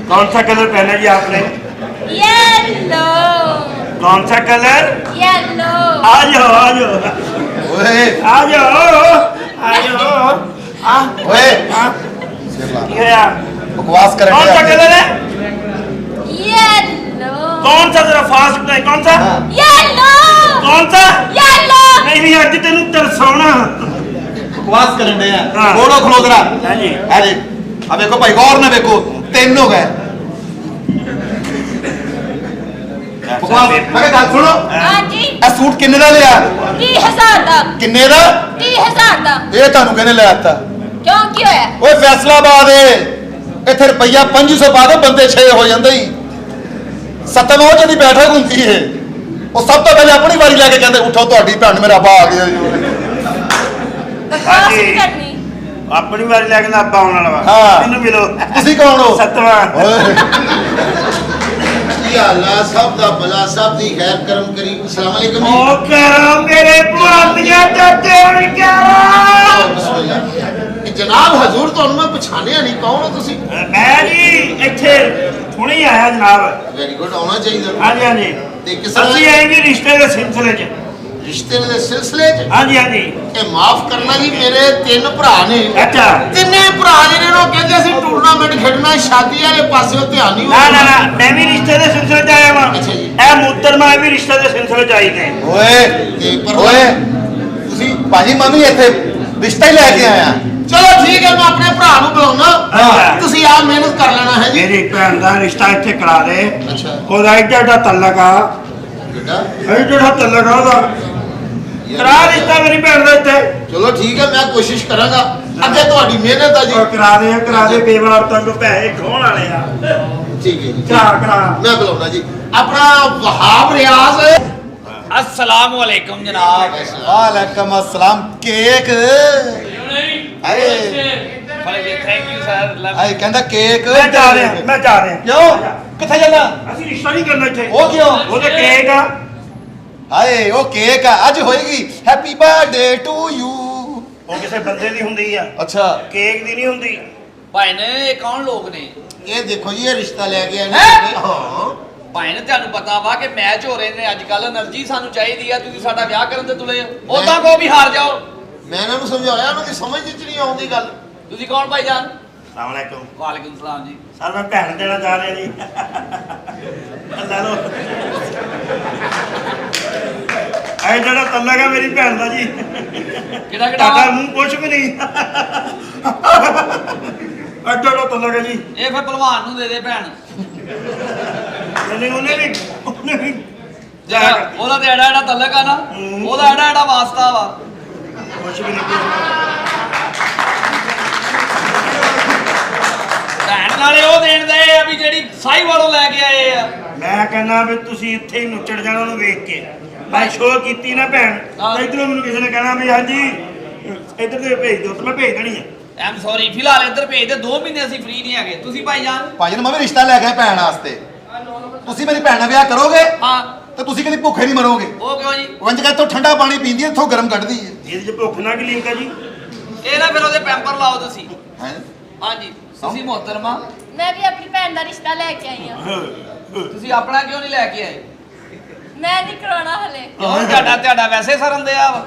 कौन सा कलर पहना जी आपने येलो कौन सा कलर येलो आ जाओ ਓਏ आ जाओ ਓਏ ये यार ਬਕਵਾਸ ਕਰਨ कौन सा ਡਿਆ। कलर है येलो कौन सा जरा फास्ट बताए कौन सा येलो कौन सा येलो नहीं नहीं अज तेन तरसाउना ਬਕਵਾਸ ਕਰਨ ਦੇ ਆ ਹਾਂ। ਬੋਲੋ ਖਲੋਦਰਾ हाँ जी ਆ ਜੀ ਆ ਵੇਖੋ ਭਾਈ ਗੌਰ ਨਾਲ ਵੇਖੋ ਤਿੰਨ ਹੋ ਗਏ ਬਕਵਾਸ ਮੈਂ ਕਿਹਾ ਗੱਲ ਸੁਣੋ हाँ जी ਇਹ ਸੂਟ ਕਿੰਨੇ ਦਾ ਲਿਆ 30,000 ਦਾ ਕਿੰਨੇ ਦਾ 30,000 ਦਾ ਇਹ ਤੁਹਾਨੂੰ ਕਿਹਨੇ ਲੈ ਦਿੱਤਾ क्यों की होया ਓਏ ਫੈਸਲਾਬਾਦ ਏ ਇੱਥੇ ਰੁਪਈਆ 500 ਪਾ ਦੋ ਬੰਦੇ 6 ਹੋ ਜਾਂਦੇ ਹੀ ਸਤਮ ਉਹ ਜਿਹਦੀ ਬੈਠਕ ਹੁੰਦੀ ਏ ਉਹ ਸਭ ਤੋਂ ਪਹਿਲੇ ਆਪਣੀ ਵਾਰੀ ਲੈ ਕੇ ਕਹਿੰਦੇ ਉਠੋ ਤੁਹਾਡੀ ਭੈਣ ਮੇਰਾ ਬਾ ਆ ਗਿਆ ਜੀ बकवास जी। नहीं करनी अपनी बारी लेके अब्बा आने वाला वा हाँ। मैनू मिलो ਤੁਸੀਂ ਕੌਣ ਹੋ सतवा ਓਏ या अल्लाह साहब दा भला साहब दी खैर करम करी अस्सलाम वालेकुम जी ओ करो मेरे पुरानिया चाचे और क्या बिस्मिल्लाह ये जनाब हजूर ਤੁਹਾਨੂੰ ਮੈਂ ਪਛਾਣਿਆ ਨਹੀਂ ਕੌਣ ਹੋ ਤੁਸੀਂ मैं जी ਇੱਥੇ ਹੁਣੇ ਹੀ ਆਇਆ ਜਨਾਬ ਵੈਰੀ ਗੁੱਡ ਆਉਣਾ ਚਾਹੀਦਾ ਹਾਂਜੀ ਹਾਂਜੀ ਤੇ ਕਿਸ ਤਰ੍ਹਾਂ ਅਸੀਂ ਆਏ ਜੀ ਰਿਸ਼ਤੇ ਦੇ ਸਿਲਸਿਲੇ 'ਚ ਰਿਸ਼ਤੇ ਦੇ ਸਿਲਸਿਲੇ 'ਚ ਹਾਂਜੀ ਹਾਂਜੀ ਇਹ ਮਾਫ ਕਰਨਾ ਜੀ ਮੇਰੇ ਤਿੰਨ ਭਰਾ ਨੇ ਅੱਛਾ ਤਿੰਨੇ ਭਰਾ ਜਿਹੜੇ ਨੇ ਉਹ ਕਹਿੰਦੇ ਅਸੀਂ ਟੂਰਨਾਮੈਂਟ ਖੇਡਣਾ ਸ਼ਾਦੀ ਵਾਲੇ ਪਾਸੇ ਧਿਆਨ ਨਹੀਂ ਨਾ ਨਾ ਨਾ ਮੈਂ ਵੀ ਰਿਸ਼ਤੇ ਦੇ ਸਿਲਸਿਲੇ 'ਚ ਆਇਆ ਵਾਂ ਅੱਛਾ ਜੀ। ਇਹ ਮੁੱਤਰਮਾ ਵੀ ਰਿਸ਼ਤੇ ਦੇ ਸਿਲਸਿਲੇ 'ਚ ਆਈ ਨੇ ਓਏ ਤੇ ਪਰ ਓਏ ਤੁਸੀਂ ਭਾਜੀ ਮੈਂ ਵੀ ਇੱਥੇ ਰਿਸ਼ਤਾ ਹੀ ਲੈ ਕੇ ਆਇਆ ਚਲੋ ਠੀਕ ਹੈ ਮੈਂ ਆਪਣੇ ਭਰਾ ਨੂੰ ਬੁਲਾਉਣਾ ਹਾਂ। ਤੁਸੀਂ ਆਪ ਮਿਹਨਤ ਕਰ ਲੈਣਾ ਹੈ ਜੀ ਮੇਰੀ ਭੈਣ ਦਾ ਰਿਸ਼ਤਾ ਇੱਥੇ ਕਰਾ ਦੇ ਅੱਛਾ ਉਹਦਾ ਇੱਡਾ ਤਲਕ ਆ ਬੇਟਾ ਇੱਡਾ ਤਲਕ ਆ ਉਹਦਾ ਕਰਾ ਰਿਸ਼ਤਾ ਮੇਰੀ ਭੈਣ ਦਾ ਇੱਥੇ ਚਲੋ ਠੀਕ ਹੈ ਮੈਂ ਕੋਸ਼ਿਸ਼ ਕਰਾਂਗਾ ਅੱਗੇ ਤੁਹਾਡੀ ਮਿਹਨਤ ਆ ਜੀ ਉਹ ਕਰਾ ਦੇ ਬੇਵਾਰ ਤੱਕ ਪੈਸੇ ਖੋਣ ਵਾਲੇ ਆ ਠੀਕ ਹੈ ਜੀ ਕਰਾ ਮੈਂ ਬੁਲਾਉਣਾ ਜੀ ਆਪਣਾ ਵਹਾਬ ਰਿਆਜ਼ अस्सलाम वालेकुम जनाब ਵਾਲੇਕਮ ਅਸਲਾਮ ਕੇਕ ਆਏ थैंक यू सर ਆਏ ਕਹਿੰਦਾ ਕੇਕ ਮੈਂ ਜਾ ਰਿਹਾ ਕਿਉਂ ਕਿੱਥੇ ਜਾਣਾ ਅਸੀਂ ਰਿਸ਼ਤਾ ਨਹੀਂ ਕਰਨਾ ਇੱਥੇ ਉਹ ਕਿਉਂ ਉਹਦੇ ਕੇਕ ਆ ਹਾਏ ਉਹ ਕੇਕ ਆ ਅੱਜ ਹੋਏਗੀ ਹੈਪੀ ਬਰਥਡੇ ਟੂ ਯੂ ਉਹ ਕਿਸੇ ਬੰਦੇ ਦੀ ਹੁੰਦੀ ਆ ਅੱਛਾ ਕੇਕ ਦੀ ਨਹੀਂ ਹੁੰਦੀ ਭਾਈ ਨੇ ਇਹ ਕੌਣ ਲੋਕ ਨੇ ਇਹ ਦੇਖੋ ਜੀ ਇਹ ਰਿਸ਼ਤਾ ਲੈ ਕੇ ਆਏ ਨੇ ਹੈਂ? ਹਾਂ ਭਾਈ ਨੇ ਤੁਹਾਨੂੰ ਪਤਾ ਵਾ ਕਿ ਮੈਚ ਹੋ ਰਹੇ ਨੇ ਅੱਜ ਕੱਲ એનર્ਜੀ ਸਾਨੂੰ ਚਾਹੀਦੀ ਆ ਤੁਸੀਂ ਸਾਡਾ ਵਿਆਹ ਕਰਨ ਤੇ ਤੁਲੇ ਉਦਾਂ ਕੋ ਵੀ ਹਾਰ ਜਾਓ ਮੈਂ ਇਹਨਾਂ ਨੂੰ ਸਮਝਾਇਆ ਉਹਨਾਂ ਦੀ ਸਮਝ ਵਿੱਚ ਨਹੀਂ ਆਉਂਦੀ ਗੱਲ ਤੁਸੀਂ ਕੌਣ ਭਾਈ ਜਾਨ ਸਲਾਮ ਅਲੈਕੁਮ ਵਾਲੇਕੁਮ ਸਲਾਮ ਜੀ ਸਰ ਮੈਂ ਭੈਣ ਦੇਣਾ ਜਾ ਰਿਹਾ ਜੀ ਅੱਲਾ ਲੋ ਐ ਜਿਹੜਾ ਤਲਕ ਆ ਮੇਰੀ ਭੈਣ ਦਾ ਜੀ ਕਿਹੜਾ ਤੁਹਾਡਾ ਕਿਹੜਾ ਮੂੰਹ ਕੁਛ ਵੀ ਨਹੀਂ ਅੱਡਾ ਦਾ ਤਲਕ ਹੈ ਜੀ ਇਹ ਫਿਰ ਭਲਵਾਨ ਨੂੰ ਦੇ ਦੇ ਭੈਣ ਉਹਨੇ ਵੀ ਜਿਹੜਾ ਉਹਦਾ ਤੇ ਐਡਾ ਐਡਾ ਤਲਕ ਆ ਨਾ ਉਹਦਾ ਐਡਾ ਐਡਾ ਵਾਸਤਾ ਵਾ ਕੁਛ ਵੀ ਨਹੀਂ ਭੈਣ ਨਾਲੇ ਉਹ ਦੇਣ ਦੇ ਆ ਵੀ ਜਿਹੜੀ ਸਾਈ ਵਾਲੋਂ ਲੈ ਕੇ ਆਏ ਆ ਮੈਂ ਕਹਿੰਦਾ ਵੀ ਤੁਸੀਂ ਇੱਥੇ ਹੀ ਨੁੱਚੜ ਜਾਣਾ ਉਹਨੂੰ ਵੇਖ ਕੇ ਮੈਂ ਸ਼ੋਅ ਕੀਤੀ ਨਾ ਭੈਣ ਹਾਂ। ਤਾਂ ਇਧਰੋਂ ਮੈਨੂੰ ਕਿਸੇ ਨੇ ਕਹਿਣਾ ਵੀ ਹਾਂਜੀ ਇੱਧਰ ਦੇ ਭੇਜ ਦਿਓ ਤੇ ਮੈਂ ਭੇਜ ਦੇਣੀ ਆ ਆਮ ਸੌਰੀ ਫਿਲਹਾਲ ਇੱਧਰ ਭੇਜ ਦੇ 2 ਮਹੀਨੇ ਅਸੀਂ ਫ੍ਰੀ ਨਹੀਂ ਹੈਗੇ ਤੁਸੀਂ ਭਾਈ ਜਾਨ ਭਾਜੀ ਨੇ ਮੈਂ ਵੀ ਰਿਸ਼ਤਾ ਲੈ ਕੇ ਆਇਆ ਭੈਣ ਵਾਸਤੇ ਤੁਸੀਂ ਮੇਰੀ ਭੈਣ ਨਾਲ ਵਿਆਹ ਕਰੋਗੇ ਹਾਂ ਤੇ ਤੁਸੀਂ ਕਦੀ ਭੁੱਖੇ ਨਹੀਂ ਮਰੋਗੇ ਉਹ ਕਿਉਂ ਜੀ ਉਹ ਇੰਜ ਕਹੇ ਤੋਂ ਠੰਡਾ ਪਾਣੀ ਪੀਂਦੀ ਹੈ ਇੱਥੋਂ ਗਰਮ ਕੱਢਦੀ ਹੈ ਇਹਦੇ ਚ ਭੁੱਖ ਨਾ ਕੀ ਲਿੰਕ ਆ ਜੀ ਇਹ ਨਾ ਫਿਰ ਉਹਦੇ ਪੈਂਪਰ ਲਾਓ ਤੁਸੀਂ ਹੈਂ? ਹਾਂਜੀ ਤੁਸੀਂ ਮੁਹਤਰਮਾ मैं भी अपनी भैन का रिश्ता लेके आई हूँ ਤੁਸੀਂ ਆਪਣਾ ਕਿਉਂ ਨਹੀਂ ਲੈ ਕੇ ਆਏ मैं नहीं कराना हले ਕਿਉਂ ਤੁਹਾਡਾ ਵੈਸੇ ਸਰਨ ਦਿਆ ਵਾ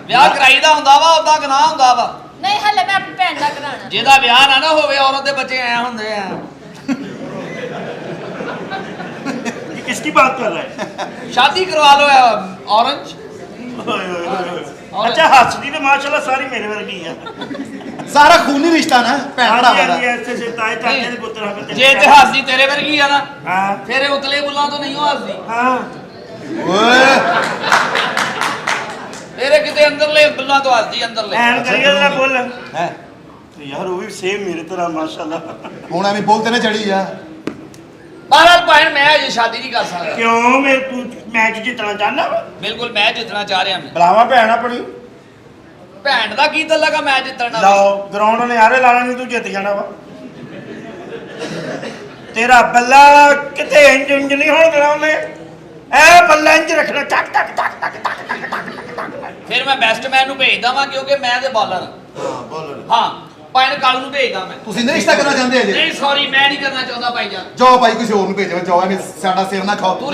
ਵਿਆਹ ਕਰਾਈਦਾ ਹੁੰਦਾ ਵਾ ਉਹਦਾ ਗੁਨਾਹ ਹੁੰਦਾ ਵਾ नहीं हले मैं अपनी भैन का कराना ਜਿਹਦਾ ਵਿਆਹ ਨਾ ਹੋਵੇ ਔਰਤ ਦੇ ਬੱਚੇ ਐ ਹੁੰਦੇ ਆ किसकी बात कर रहा है? शादी करवा लो ऑरेंज। अच्छा हंसदी तो माशाल्लाह सारी मेरे वर्गी है। ਸਾਰਾ ਖੂਨੀ ਰਿਸ਼ਤਾ ਨਾ ਭੈਣ हाँ ਭਰਾ जी, हाँ ਦਾ जी, ऐसे से ताए चाचे दे पुत्र हम ਜੇ ਇਤਿਹਾਸ ਦੀ ਤੇਰੇ ਵਰਗੀ ਆ ਨਾ हाँ ਫਿਰ ਇਹ ਉਤਲੇ ਬੁੱਲਾਂ ਤੋਂ ਨਹੀਂ ਹੱਸਦੀ, हाँ ਓਏ ਤੇਰੇ ਕਿਤੇ ਅੰਦਰਲੇ ਬੁੱਲਾਂ ਤੋਂ ਹੱਸਦੀ ਅੰਦਰਲੇ। ऐन करिए जरा बोल ਹੈ तो यार वो भी सेम मेरी तरह माशाल्लाह। ਹੁਣ ਐਵੇਂ ਬੋਲਦੇ ਨੇ ਚੜੀ ਆ ਬਹਰਾਲ ਭੈਣ ਮੈਂ ਅਜੇ ਸ਼ਾਦੀ ਨਹੀਂ ਕਰ ਸਕਦਾ। क्यों मैं तू मैच जितना चाहना वा? ਬਿਲਕੁਲ ਮੈਂ ਜਿੱਤਣਾ ਚਾਹ ਰਿਹਾ ਮੈਂ। बुलावा भैन अपनी ਭੈਣ ਦਾ ਕੀ ਤਾਂ ਲਗਾ ਮੈਂ ਜਿੱਤਣਾ। लाओ ग्राउंड ने यारे लाना नहीं तू जित जाना वा। तेरा बल्ला किते इंज इंज नहीं होना ग्राउंड ने ए बल्ला इंज रखना टक टक टक टक टक टक टक। ਫਿਰ ਮੈਂ ਬੈਸਟਮੈਨ ਨੂੰ ਭੇਜਦਾ ਵਾਂ ਕਿਉਂਕਿ ਮੈਂ ਤੇ ਬਾਲਰ ਹਾਂ। ਭੈਣ ਕਾਲੂ ਨੂੰ ਭੇਜਦਾ ਮੈਂ। ਤੁਸੀਂ ਨਹੀਂ ਰਿਸ਼ਤਾ ਕਰਨਾ ਚਾਹੁੰਦੇ ਅਜੇ ਨਹੀਂ ਸੌਰੀ ਮੈਂ ਨਹੀਂ ਕਰਨਾ ਚਾਹੁੰਦਾ ਭਾਈ ਜਾਨ। ਜਾਓ ਭਾਈ ਕਿਸੇ ਹੋਰ ਨੂੰ ਭੇਜੋ ਜਾਓ ਐਵੇਂ ਸਾਡਾ ਸਿਰ ਨਾ ਖਾਓ ਤੂੰ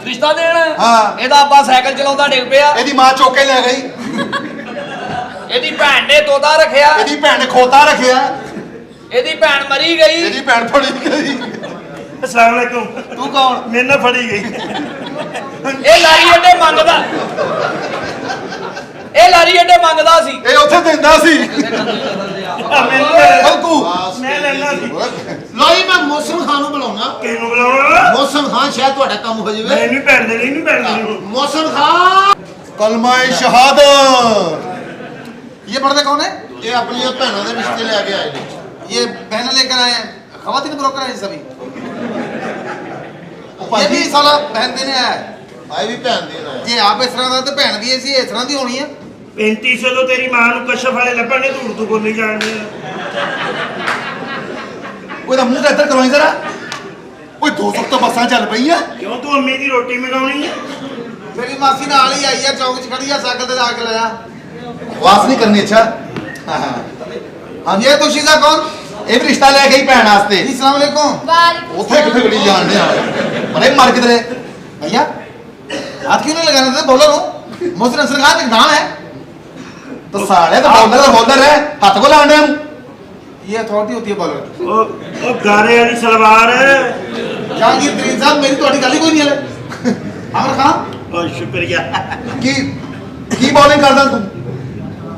ਰਿਸ਼ਤਾ ਦੇਣਾ? ਹਾਂ। ਇਹਦਾ ਅੱਬਾ ਸਾਈਕਲ ਚਲਾਉਂਦਾ ਡਿੱਗ ਪਿਆ, ਇਹਦੀ ਮਾਂ ਚੁੱਕ ਕੇ ਲੈ ਗਈ ਇਹਦੀ ਭੈਣ ਨੇ ਤੋਤਾ ਰੱਖਿਆ, ਇਹਦੀ ਭੈਣ ਨੇ ਖੋਤਾ ਰੱਖਿਆ ਇਹਦੀ ਭੈਣ ਮਰੀ ਗਈ। ਇਹਦੀ ਭੈਣ ਫੜੀ ਗਈ अस्सलाम वालेकुम। ਤੂੰ ਕੌਣ मेरे ना फड़ी गई। ਇਹ ਲਾਰੀ ਅੱਡੇ ਮੰਗਦਾ, ਇਹ ਲਾਰੀ ਅੱਡੇ ਮੰਗਦਾ ਸੀ। ਇਹ ਉੱਥੇ ਦਿੰਦਾ ਸੀ ਬਲਕੂ मैं लेना सी। ਲੋ ਜੀ ਮੈਂ ਮੌਸਮ ਖਾਨ ਨੂੰ ਬੁਲਾਉਣਾ। किनू बुलावा? ਮੌਸਮ ਖਾਨ ਸ਼ਾਇਦ ਤੁਹਾਡਾ ਕੰਮ ਹੋ ਜਾਵੇ। नहीं पहन दे नहीं पहन दे। मौसम खान ਕਲਮਾ ਸ਼ਹਾਦਤ ये पढ़ते कौन है? ये अपनी बहनों के रिश्ते ले आके आए हैं। ये बहनें लेकर आए हैं, खवातीन ब्रोकर हैं ये सभी। ये भी साला बहन देने आया है। भाई भी बहन दे रहा है। जे आप इस तरह का तो बहन भी ऐसी इस तरह की होनी है। 3500 तो तेरी मां ਨੂੰ ਕਸ਼ਫ ਵਾਲੇ ਲੱਭਣੇ ਤੂੰ ਉਰਦੂ ਬੋਲੀ ਜਾਣਦੇ ਉਹਦਾ ਮੂੰਹ ਤਾਂ ਇੱਧਰ ਕਰੋ ਜਰਾ ਓਏ 200 ਤਾਂ ਬੱਸਾਂ ਚੱਲ ਪਈਆਂ ਕਿਉਂ ਤੂੰ ਅੰਮੀ ਦੀ ਰੋਟੀ ਮੰਗਾਉਣੀ ਹੈ? मेरी मासी नाल ही आई है, चौक च खड़ी है, साइकिल ते जाके लाया। ਵਾਸ ਨਹੀਂ ਕਰਨੀ ਅੱਛਾ ਹਾਂ ये तो शीजा कौन? ਇਹ ਵੀ ਰਿਸ਼ਤਾ ਲੈ ਗਈ ਭੈਣ ਵਾਸਤੇ जी सलाम अलैकुम। ਵਾਲੇਕੁਮ ਉੱਥੇ ਕਿੱਥੇ ਗੜੀ ਜਾਣਦੇ ਆ ਬੜੇ ਮਰ ਕਿਧਰੇ भैया हाथ क्यों नहीं लगाने थे? बोलो नो। मोहसिन असर खान एक नाम है। ਤਾਂ ਸਾਲੇ ਤਾਂ ਬੋਲਰ ਹੈ ਹੱਥ ਕੋ ਲਾਉਂਦੇ ਨੂੰ ये अथॉरिटी होती है बॉलर की। ਉਹ ਗਾਰੇ ਵਾਲੀ ਸਲਵਾਰ जहांगीर तरीन साहब मेरी थोड़ी गल ही कोई नहीं है। आमिर खान ਉਹ ਸ਼ੁਕਰੀਆ। ਕੀ ਬੋਲਿੰਗ ਕਰਦਾ ਤੂੰ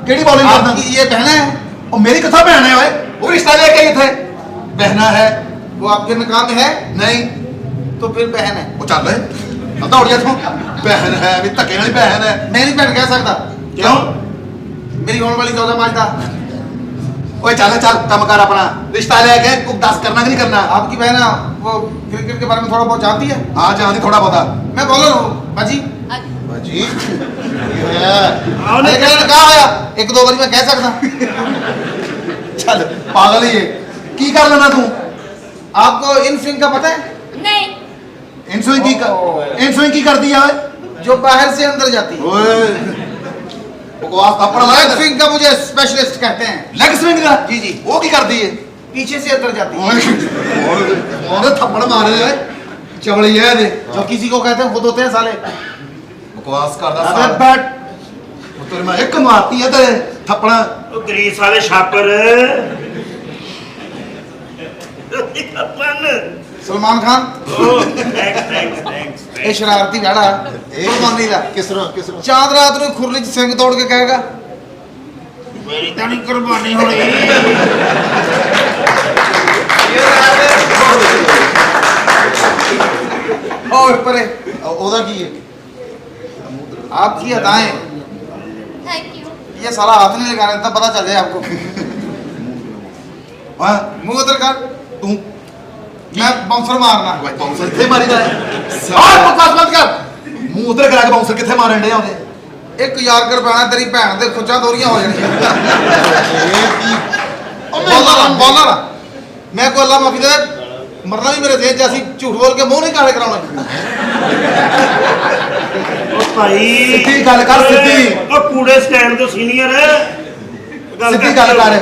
ਕਿਹੜੀ ਬੋਲਿੰਗ ਕਰਦਾ आपकी ये बहन है? ਉਹ ਮੇਰੀ ਕਿੱਥੋਂ ਭੈਣ ਹੈ ਓਏ ਉਹ ਰਿਸ਼ਤਾ ਲੈ ਕੇ ਆਈ ਇੱਥੇ ਬਹਿਨਾ ਹੈ वो आपके निकाह में है? ਨਹੀਂ तो फिर बहन है। ਉਹ ਚੱਲ ਦੌੜ ਜਾ ਤੂੰ ਬਹਿਨ ਹੈ ਵੀ ਧੱਕੇ ਨਾਲ ਹੀ ਬਹਿਨ ਹੈ मैं नहीं बहन कह सकता। ਕਿਉਂ मेरी होने वाली चौदह मार्च था। ਓਏ ਚੱਲ ਚੱਲ ਕੰਮ ਕਰ ਆਪਣਾ ਰਿਸ਼ਤਾ ਲੈ ਕੇ ਤੂੰ ਦੱਸ ਕਰਨਾ ਕਿ ਨਹੀਂ ਕਰਨਾ आपकी बहन है, वो क्रिकेट के बारे में थोड़ा बहुत जानती है। ਆ ਜਾਂਦੀ ਥੋੜਾ ਬਹੁਤਾ मैं बॉलर हूँ बाजी। ਬਾਜੀ ਕੀ ਹੋਇਆ अरे कहने कहा आया एक दो बारी मैं कह सकता। ਚੱਲ ਪਾਗਲ ਹੀ ਹੈ ਕੀ ਕਰ ਲੈਣਾ ਤੂੰ आपको इन स्विंग का पता है? ਨਹੀਂ ਇਨਸੂਇੰਗ ਕੀ ਕਰਦੀ ਆ ਓਏ जो बाहर से अंदर जाती है। ਓਏ ਬਕਵਾਸ ਆਪਣਾ लेग ਲੈਗ स्विंग का मुझे स्पेशलिस्ट कहते हैं। ਲੈਗ ਸਵਿੰਗ ਦਾ जी जी। ਉਹ ਕੀ ਕਰਦੀ ਹੈ पीछे से अंदर जाती है। ਓਏ ਉਹਦੇ ਥੱਪੜ ਮਾਰੇ ਓਏ ਚਵਲੀ ਹੈ ਇਹਦੇ जो किसी को कहते हैं खुद होते हैं साले। ਬਕਵਾਸ ਕਰਦਾ अबे ਸਾਲ बैठ। ਤੇਰੇ ਮੈਂ ਇੱਕ ਮਾਰਤੀ ਹੈ ਤੇ ਥੱਪੜਾ ਉਹ ਗਰੀਸ ਵਾਲੇ ਛਾਪਰ अपन सलमान खान थैंक्स ये शरारती बैड़ा कुर्बानी का ਕਿਸ ਤਰ੍ਹਾਂ चांद रात ਨੂੰ खुरली च सिंह तोड़ के कहेगा मेरी तो नहीं कुर्बानी होनी और परे ਉਹਦਾ ਕੀ ਹੈ आपकी अदाएं ਥੈਂਕ ਯੂ। ये साला हाथ नहीं लगाने देता, पता चल जाए आपको। ਹਾਂ मुंह उधर कर। ਤੂੰ मैं बाउंसर मारना। ਓਏ ਬਾਉਂਸਰ ਕਿੱਥੇ ਮਾਰੀਦਾ ਹੈ ਓਏ ਬਕਵਾਸ ਬੰਦ ਕਰ ਮੂੰਹ ਉਧਰ ਕਰਾ ਕੇ ਬਾਉਂਸਰ ਕਿੱਥੇ ਮਾਰਨ ਡੇ ਆਉਂਦੇ एक यारकर पैना तेरी भैन दे खुचा दोरियां हो जानियां। बॉलर मैं को अल्लाह माफी दे मरना भी मेरे जेब च, ਅਸੀਂ ਝੂਠ ਬੋਲ ਕੇ ਮੂੰਹ ਨਹੀਂ ਕਾਲੇ ਕਰਾਉਣੇ। ਉਹ ਭਾਈ ਸਿੱਧੀ ਗੱਲ ਕਰ, ਸਿੱਧੀ। ਉਹ ਕੂੜੇ ਸਟੈਂਡ ਤੋਂ ਸੀਨੀਅਰ ਸਿੱਧੀ ਗੱਲ ਕਰ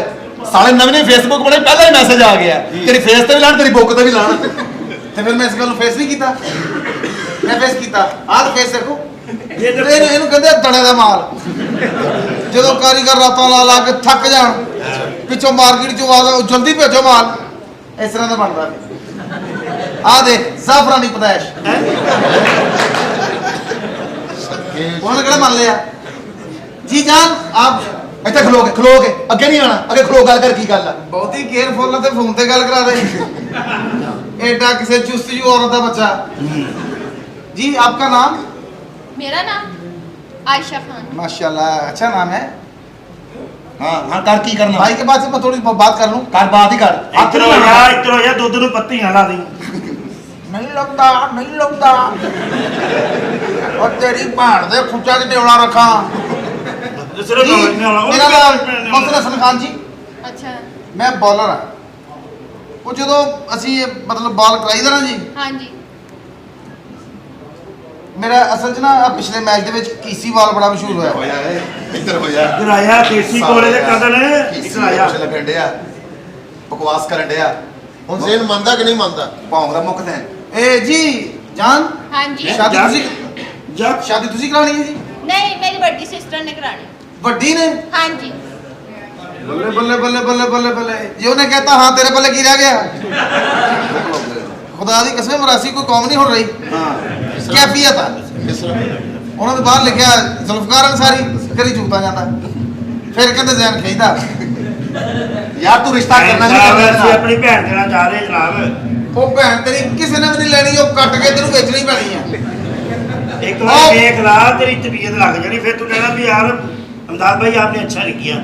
ਸਾਲੇ ਨਵੇਂ ਫੇਸਬੁੱਕ ਬਣੇ ਪਹਿਲਾਂ ਹੀ ਮੈਸੇਜ ਆ ਗਿਆ ਤੇਰੀ ਫੇਸ ਤੇ ਵੀ ਲਾਣ ਤੇਰੀ ਬੁੱਕ ਤੇ ਵੀ ਲਾਣ ਤੇ ਫਿਰ ਮੈਂ ਇਸ ਗੱਲ ਨੂੰ ਫੇਸ ਨਹੀਂ ਕੀਤਾ। ਮੈਂ ਫੇਸ ਕੀਤਾ। ਆਹ ਤਾਂ ਫੇਸ ਦੇਖੋ। ਇਹਨੂੰ ਕਹਿੰਦੇ ਦੜੇ ਦਾ ਮਾਲ। ਜਦੋਂ ਕਾਰੀਗਰ ਰਾਤਾਂ ਲਾ ਲਾ ਕੇ ਥੱਕ ਜਾਣ, ਪਿੱਛੋਂ ਮਾਰਕੀਟ ਚੋਂ ਆਵਾਜ਼ ਜਲਦੀ ਭੇਜੋ ਮਾਲ, ਇਸ ਤਰ੍ਹਾਂ ਦਾ ਬਣਦਾ। ਆ ਦੇ ਜ਼ਾਫਰਾਨੀ ਪਦਾਇਸ਼ ਉਹਨੇ ਕਿਹੜਾ ਮੰਨ ਲਿਆ ਜੀ ਜਾਨ ਆਪ ਇੱਥੇ ਖਲੋ ਕੇ ਅੱਗੇ ਨਹੀਂ ਆਣਾ ਅੱਗੇ ਖਲੋ ਗੱਲ ਕਰ ਕੀ ਗੱਲ ਆ ਬਹੁਤੀ ਕੇਅਰਫੁਲ ਤੇ ਫੋਨ ਤੇ ਗੱਲ ਕਰਾ ਦੇ ਐਡਾ ਕਿਸੇ ਚੁਸਤਜੂ औरत ਦਾ ਬੱਚਾ ਜੀ ਆਪਕਾ ਨਾਮ मेरा नाम आयशा खान। माशाल्लाह अच्छा नाम है ਹਾਂ ਕਰ ਕੀ ਕਰਨਾ भाई के पास से मैं थोड़ी बात कर लूं ਕਰ ਬਾਤ ਹੀ ਕਰ ਇੱਧਰ ਹੋ ਜਾ ਦੁੱਧ ਨੂੰ ਪੱਤੀਆਂ ਲਾ ਦੀ नहीं लगता और तेरी भाड़ दे खुचा च नेवला रखा ਸਿਰਫ जी ਨਹੀਂ ਆਉਣਾ मेरा नाम मोहसिन हसन खान जी अच्छा मैं बॉलर हाँ ਉਹ ਜਦੋਂ ਅਸੀਂ ਮਤਲਬ ਬਾਲ ਕਰਾਈਦਾ ਨਾ ਜੀ हाँ जी। ਮੇਰਾ ਅਸਲ 'ਚ ਨਾ ਪਿਛਲੇ ਮੈਚ ਦੇ ਵਿੱਚ ਕੀਸੀ ਵਾਲ ਬੜਾ ਮਸ਼ਹੂਰ ਹੋਇਆ ਹੋਇਆ ਏ ਇੱਧਰ ਹੋਇਆ ਦਰਾਇਆ ਦੇਸੀ ਕੋਲੇ ਦੇ ਕਦਨ ਦਰਾਇਆ ਕੁਛ ਲੱਗਣ ਡਿਆ ਬਕਵਾਸ ਕਰਨ ਡਿਆ ਹੁਣ ਜ਼ੇਨ ਮੰਨਦਾ ਕਿ ਨਹੀਂ ਮੰਨਦਾ ਭੌਂਗ ਦਾ ਮੁੱਖ ਹੈ ਇਹ ਜੀ ਜਾਨ हाँ जी। ਸ਼ਾਦੀ ਤੁਸੀਂ ਕਰਾਣੀ ਹੈ ਜੀ नहीं मेरी बड़ी सिस्टर ने करानी। ਵੱਡੀ ਨੇ हाँ जी। ਬੱਲੇ ਬੱਲੇ ਬੱਲੇ ਬੱਲੇ ਬੱਲੇ ਬੱਲੇ ਜੇ ਉਹਨੇ ਕਹਤਾ ਹਾਂ ਤੇਰੇ ਬੱਲੇ ਕੀ ਰਹਿ ਗਿਆ ਖੁਦਾ ਦੀ ਕਸਮ ਮਰਾਸੀ ਕੋਈ ਕੌਮ ਨਹੀਂ ਹੋ ਰਹੀ ਹਾਂ ਕੈਫੀਅਤ ਆ ਉਹਨਾਂ ਦੇ ਬਾਹਰ ਲਿਖਿਆ ਜ਼ੁਲਫਕਾਰ ਅਨਸਾਰੀ ਕਰੀ ਚੁੱਕਦਾ ਜਾਂਦਾ ਫਿਰ ਕਹਿੰਦੇ ਜ਼ੈਨ ਖਿੱਚਦਾ ਯਾਰ ਤੂੰ ਰਿਸ਼ਤਾ ਕਰਨਾ ਅਸੀਂ ਨਹੀਂ ਆਪਣੀ ਭੈਣ ਦੇ ਨਾਲ ਜਾ ਰਹੇ ਜਨਾਬ ਉਹ ਭੈਣ ਤੇਰੀ ਕਿਸੇ ਨੇ ਵੀ ਨਹੀਂ ਲੈਣੀ ਉਹ ਕੱਟ ਕੇ ਤੈਨੂੰ ਵੇਚਣੀ ਪੈਣੀ ਆ ਇੱਕ ਵਾਰ ਵੇਖ ਲਾ ਤੇਰੀ ਤਬੀਅਤ ਲੱਗ ਜਾਣੀ ਫਿਰ ਤੂੰ ਕਹਿਣਾ ਵੀ यार अमदाद भाई आपने अच्छा नहीं किया।